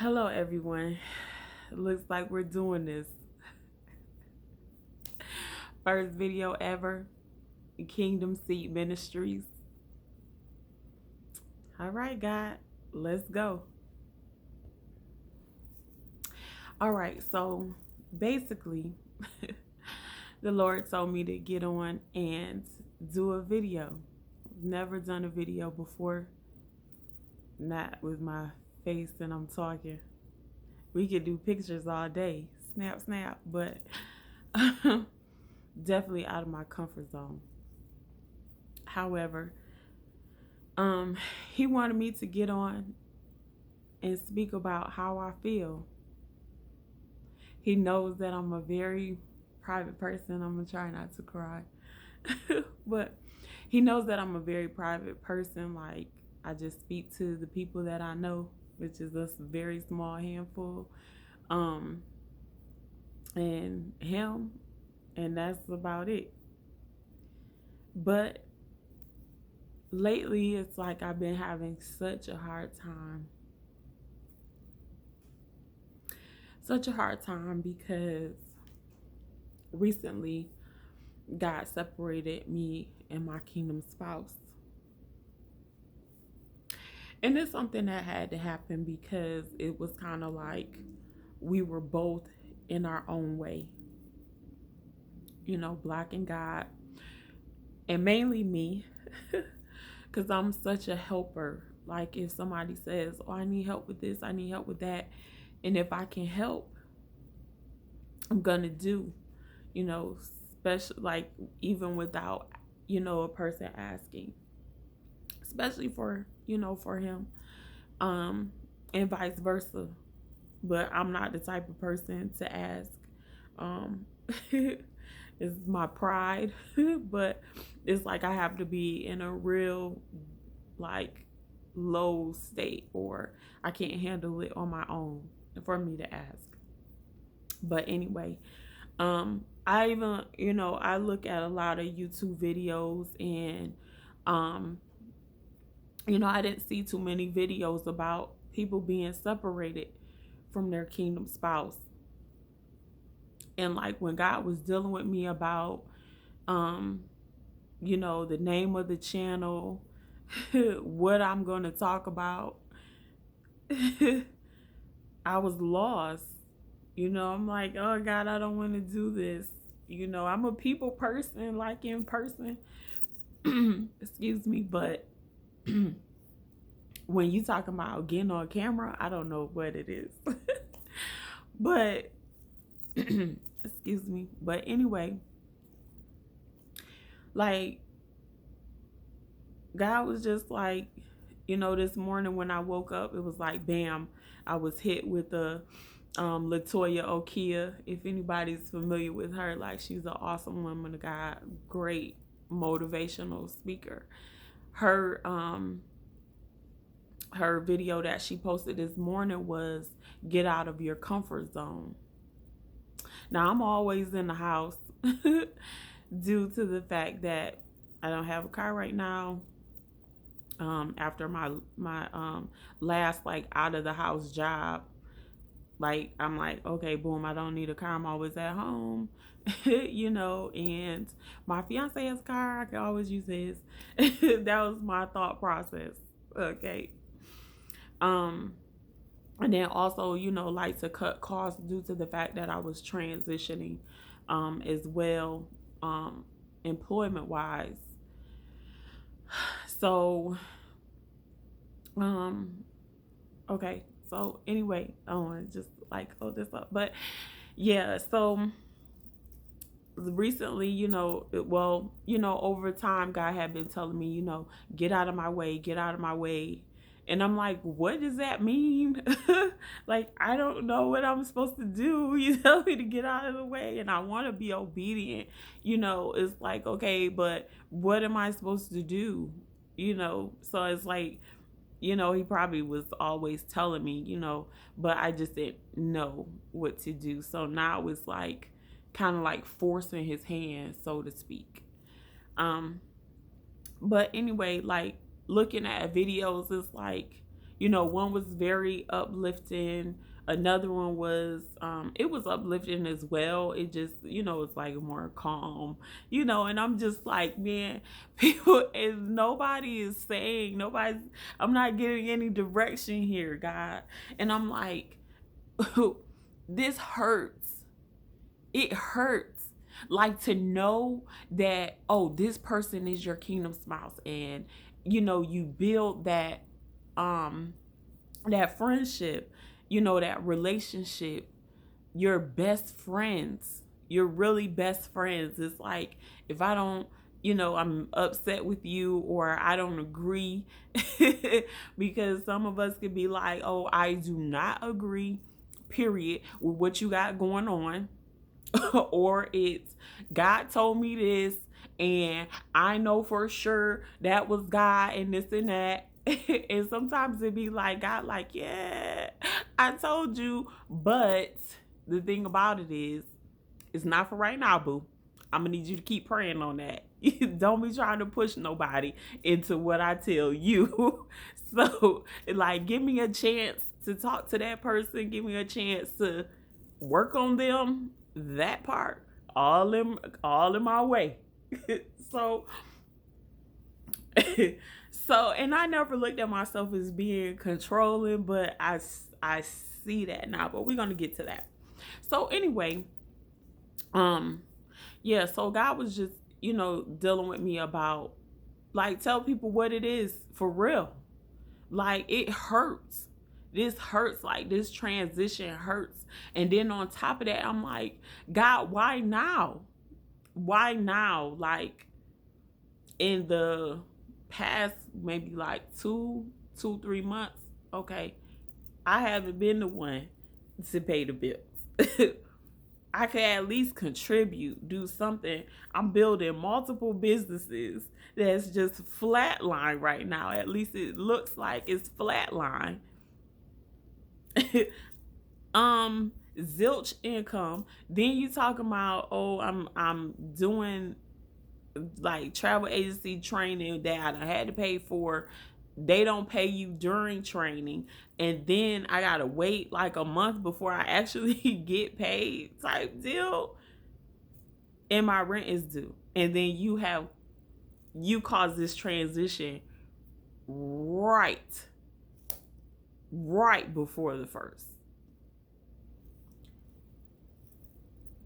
Hello, everyone. Looks like we're doing this first video ever. Kingdom Seed Ministries. All right, God, let's go. All right, so basically, the Lord told me to get on and do a video. Never done a video before, not with my face and I'm talking. We could do pictures all day, snap, snap, but definitely out of my comfort zone. However, he wanted me to get on and speak about how I feel. He knows that I'm a very private person. I'm gonna try not to cry. But he knows that I'm a very private person. Like, I just speak to the people that I know, which is a very small handful. Um and him, and that's about it. But lately it's like I've been having such a hard time. Such a hard time because recently God separated me and my kingdom spouse. And it's something that had to happen because it was kind of like we were both in our own way, blocking God. And mainly me, because I'm such a helper. Like, if somebody says, oh, I need help with this, I need help with that, and if I can help, I'm gonna do, especially like even without, a person asking, especially for him, and vice versa. But I'm not the type of person to ask. It's my pride, but it's like I have to be in a real, like, low state, or I can't handle it on my own for me to ask. But anyway, I even, I look at a lot of YouTube videos, and I didn't see too many videos about people being separated from their kingdom spouse. And like when God was dealing with me about the name of the channel, what I'm going to talk about, I was lost. I'm like, oh God, I don't want to do this. I'm a people person, like in person. Excuse me, but when you talking about getting on camera, I don't know what it is. But excuse me. But anyway, like, God was just like, this morning when I woke up, it was like, bam, I was hit with the Latoya Okia. If anybody's familiar with her, like, she's an awesome woman of God, great motivational speaker. Her video that she posted this morning was get out of your comfort zone. Now, I'm always in the house due to the fact that I don't have a car right now. After my last, like, out of the house job, like, I'm like, okay, boom, I don't need a car. I'm always at home, and my fiance has a car. I can always use his. That was my thought process. Okay. And then also, like, to cut costs due to the fact that I was transitioning, as well, employment wise. So, okay. So anyway, I don't want to just like hold this up, but yeah. So recently, over time, God had been telling me, get out of my way, get out of my way. And I'm like, what does that mean? Like, I don't know what I'm supposed to do. You tell me to get out of the way, and I want to be obedient. It's like, okay, but what am I supposed to do? So it's like, he probably was always telling me, but I just didn't know what to do. So now it's like kind of like forcing his hand, so to speak. But anyway, like, looking at videos, it's like, One was very uplifting. Another one was, it was uplifting as well. It just, it's like more calm, and I'm just like, man, people, and nobody is saying, I'm not getting any direction here, God. And I'm like, this hurts. It hurts. Like, to know that, oh, this person is your kingdom spouse, and you build that friendship, that relationship. You're best friends. You're really best friends. It's like, if I don't, I'm upset with you, or I don't agree, because some of us could be like, oh, I do not agree, period, with what you got going on. Or it's, God told me this, and I know for sure that was God, and this and that. And sometimes it be like, God, like, yeah, I told you, but the thing about it is, it's not for right now, boo. I'm gonna need you to keep praying on that. Don't be trying to push nobody into what I tell you. So, like, give me a chance to talk to that person. Give me a chance to work on them. That part, all in my way. So, and I never looked at myself as being controlling, but I see that now. But we're gonna get to that. So anyway, yeah. So God was just, dealing with me about, like, tell people what it is for real. Like, it hurts. This hurts. Like, this transition hurts. And then on top of that, I'm like, God, why now? Why now? Like, in the past, maybe like 3 months, okay, I haven't been the one to pay the bills. I could at least contribute, do something. I'm building multiple businesses that's just flatline right now. At least it looks like it's flatline. Zilch income. Then you talking about, oh, I'm doing like travel agency training that I had to pay for. They don't pay you during training, and then I gotta wait like a month before I actually get paid, type deal. And my rent is due, and then you cause this transition right before the first.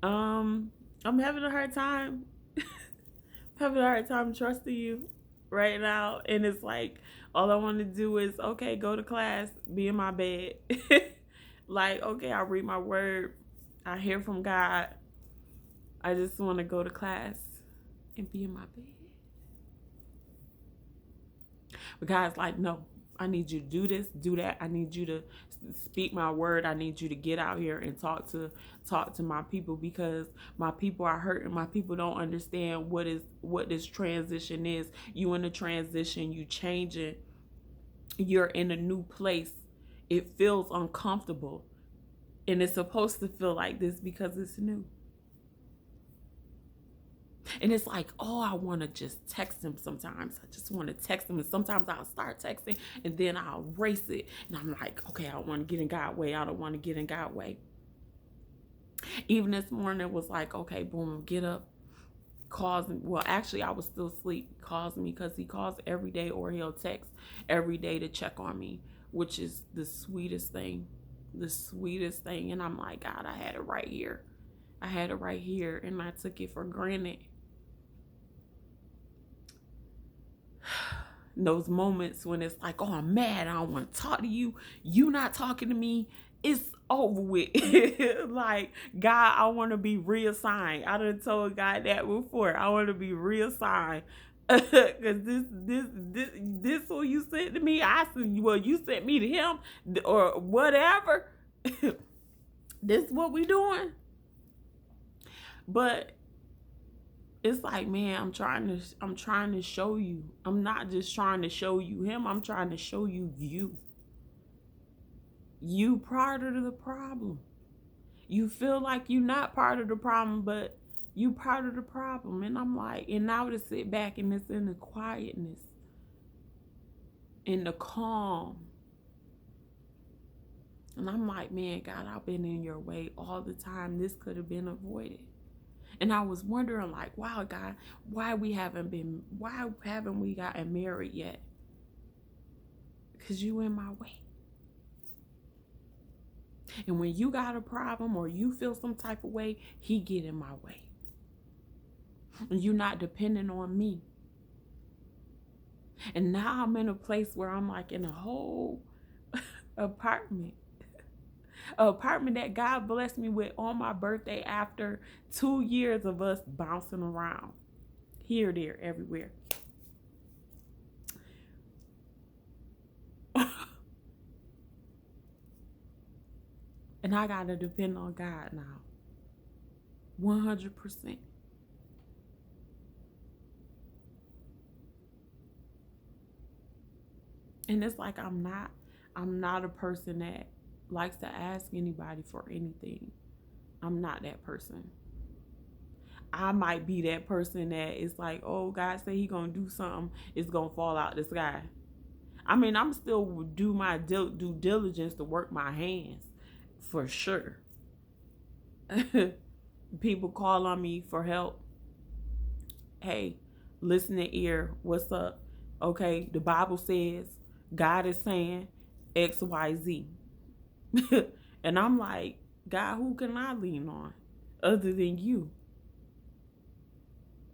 I'm having a hard time. Having a hard time trusting you right now. And it's like, all I want to do is, okay, go to class, be in my bed. Like, okay, I read my word, I hear from God. I just want to go to class and be in my bed. But God's like, no, I need you to do this, do that. I need you to speak my word. I need you to get out here and talk to my people, because my people are hurting. My people don't understand what this transition is. You in a transition, you changing, you're in a new place. It feels uncomfortable. And it's supposed to feel like this because it's new. And it's like, oh, I want to just text him sometimes. I just want to text him. And sometimes I'll start texting and then I'll erase it. And I'm like, okay, I don't want to get in God's way. I don't want to get in God's way. Even this morning, it was like, okay, boom, get up. Calls me. Well, actually, I was still asleep. He calls me, because he calls every day, or he'll text every day to check on me, which is the sweetest thing. The sweetest thing. And I'm like, God, I had it right here. I had it right here, and I took it for granted. Those moments when it's like, oh, I'm mad, I don't want to talk to you, you not talking to me, it's over with. Like, God, I want to be reassigned. I done told God that before. I want to be reassigned. Because this what you said to me. I said, well, you sent me to him, or whatever. This what we doing. But it's like, man, I'm trying to show you. I'm not just trying to show you him. I'm trying to show you you. You part of the problem. You feel like you're not part of the problem, but you part of the problem. And I'm like, and now to sit back and it's in the quietness, in the calm, And I'm like, man, God, I've been in your way all the time. This could have been avoided. And I was wondering, like, wow, God, why haven't we gotten married yet? Because you in my way. And when you got a problem or you feel some type of way, he get in my way. And you're not depending on me. And now I'm in a place where I'm like in a whole apartment. An apartment that God blessed me with on my birthday after 2 years of us bouncing around. Here, there, everywhere. And I got to depend on God now. 100%. And it's like I'm not a person that likes to ask anybody for anything. I'm not that person. I might be that person that is like, oh, God say he gonna do something, it's gonna fall out the sky. I mean, I'm still do my due diligence to work my hands, for sure. People call on me for help. Hey, listening ear, what's up? Okay, the Bible says God is saying X, Y, Z. And I'm like, God, who can I lean on other than you?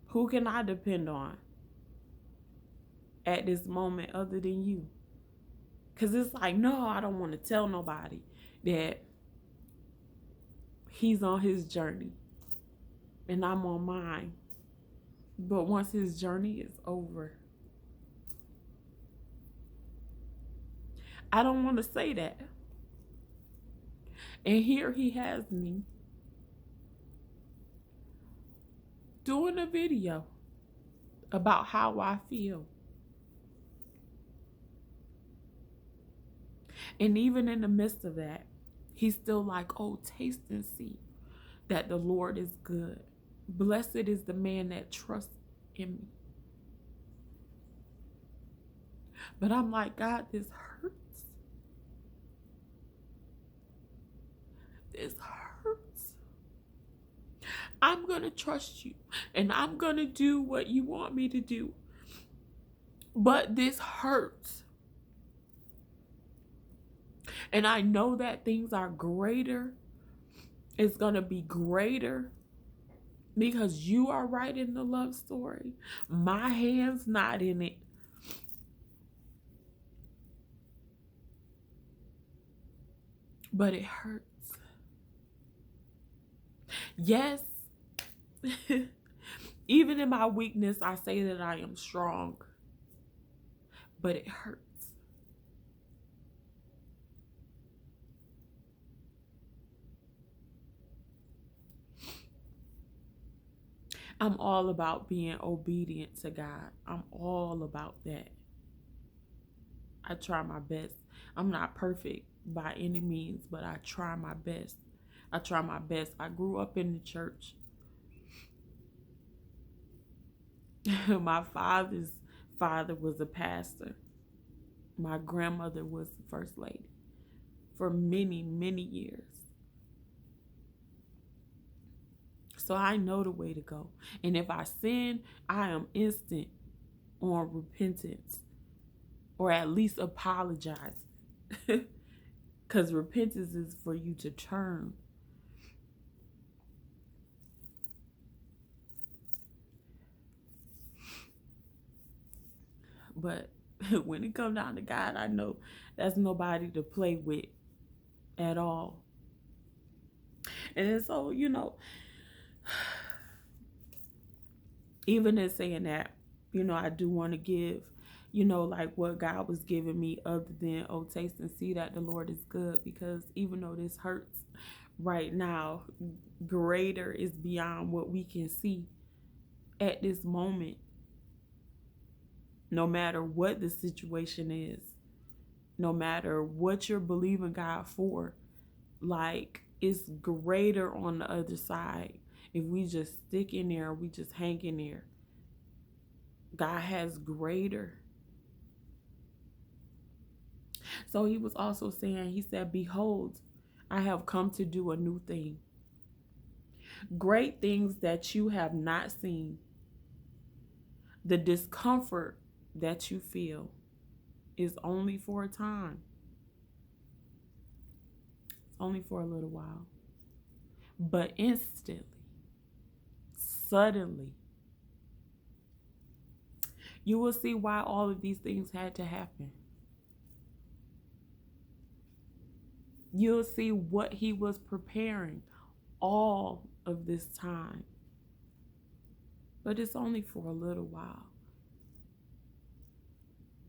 Who can I depend on at this moment other than you? Because it's like, no, I don't want to tell nobody that he's on his journey and I'm on mine. But once his journey is over, I don't want to say that. And here he has me doing a video about how I feel. And even in the midst of that, he's still like, oh, taste and see that the Lord is good. Blessed is the man that trusts in me. But I'm like, God, this hurts. This hurts. I'm going to trust you and I'm going to do what you want me to do. But this hurts. And I know that things are greater. It's going to be greater because you are writing the love story. My hand's not in it. But it hurts. Yes. Even in my weakness, I say that I am strong. But it hurts. I'm all about being obedient to God. I'm all about that. I try my best. I'm not perfect by any means, but I try my best. I try my best. I grew up in the church. My father's father was a pastor. My grandmother was the first lady for many, many years. So I know the way to go. And if I sin, I am instant on repentance, or at least apologize. Because repentance is for you to turn. But when it comes down to God, I know that's nobody to play with at all. And so, even in saying that, I do want to give, like what God was giving me other than, oh, taste and see that the Lord is good. Because even though this hurts right now, greater is beyond what we can see at this moment. No matter what the situation is, no matter what you're believing God for, like, it's greater on the other side. If we just stick in there, we just hang in there. God has greater. So he was also saying, he said, behold, I have come to do a new thing. Great things that you have not seen. The discomfort that you feel is only for a time. It's only for a little while. But instantly, suddenly, you will see why all of these things had to happen. You'll see what he was preparing all of this time. But it's only for a little while.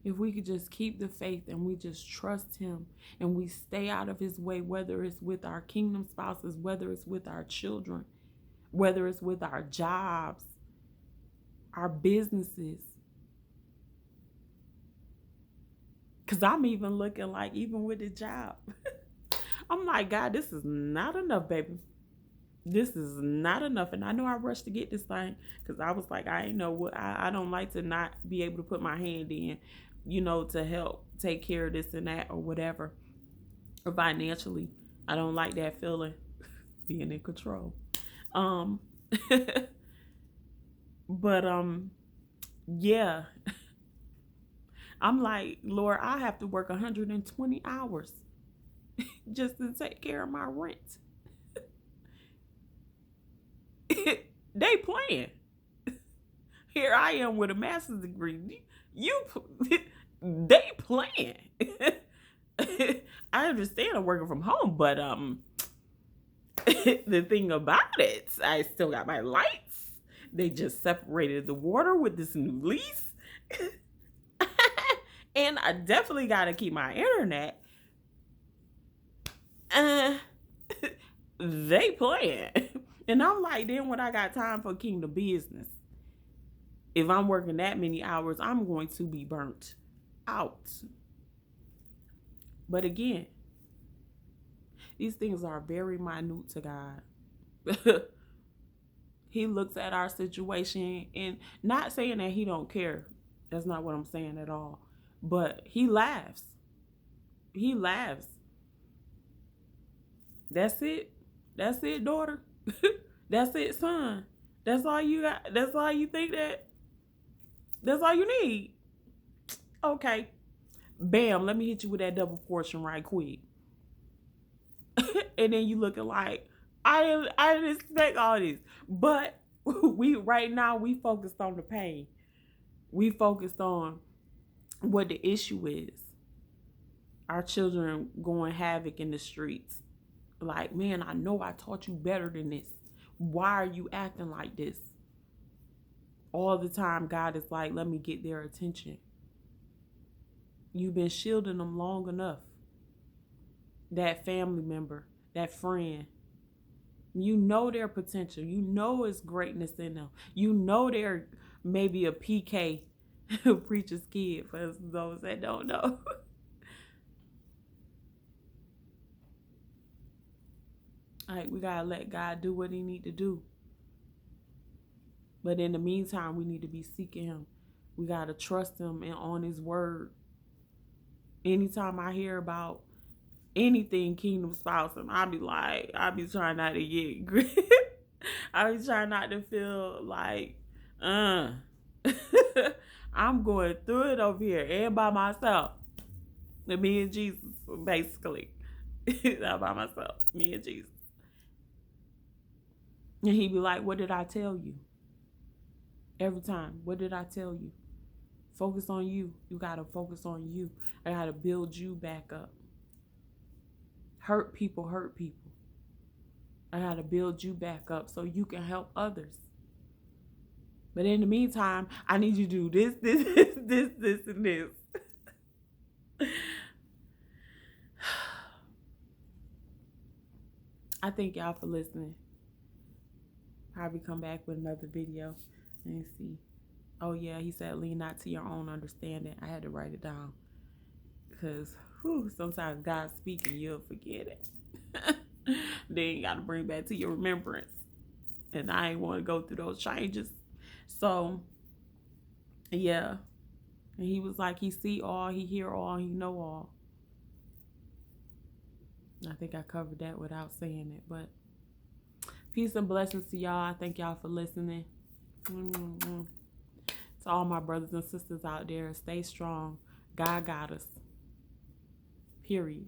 If we could just keep the faith and we just trust him and we stay out of his way, whether it's with our kingdom spouses, whether it's with our children, whether it's with our jobs, our businesses. Because I'm even looking like, even with the job, I'm like, God, this is not enough, baby. This is not enough. And I know I rushed to get this thing because I was like, I ain't know what, I don't like to not be able to put my hand in, to help take care of this and that or whatever. Or financially, I don't like that feeling, being in control. But yeah. I'm like, Lord, I have to work 120 hours just to take care of my rent. They playing. Here I am with a master's degree. They playing. I understand I'm working from home, but the thing about it, I still got my lights. They just separated the water with this new lease. And I definitely got to keep my internet. They playing. And I'm like, then when I got time for kingdom business, if I'm working that many hours, I'm going to be burnt out. But again, these things are very minute to God. He looks at our situation, and not saying that he don't care. That's not what I'm saying at all. But he laughs. He laughs. That's it. That's it, daughter. That's it, son. That's all you got. That's all you think that. That's all you need. Okay. Bam, let me hit you with that double portion right quick. And then you looking like, I didn't expect all this. But right now we focused on the pain. We focused on what the issue is. Our children going havoc in the streets. Like, man, I know I taught you better than this. Why are you acting like this? All the time, God is like, let me get their attention. You've been shielding them long enough. That family member, that friend, you know their potential. You know it's greatness in them. You know they're maybe a PK, preacher's kid, for those that don't know. Like, we gotta let God do what he need to do. But in the meantime, we need to be seeking him. We gotta trust him and on his word. Anytime I hear about anything kingdom spouse, and I be trying not to get I be trying not to feel like I'm going through it over here and by myself. Me and Jesus, basically. Not by myself. Me and Jesus. And he be like, what did I tell you? Every time, what did I tell you? Focus on you. You got to focus on you. I got to build you back up. Hurt people hurt people. I got to build you back up so you can help others. But in the meantime, I need you to do this, and this. I thank y'all for listening. Probably come back with another video. Let me see. Oh yeah, he said lean not to your own understanding. I had to write it down because sometimes God's speaking, you'll forget it. Then you got to bring back to your remembrance, and I ain't want to go through those changes. So yeah, and he was like, he see all, he hear all, he know all. I think I covered that without saying it. But peace and blessings to y'all. I thank y'all for listening. Mm-hmm. To all my brothers and sisters out there, stay strong. God got us. Period.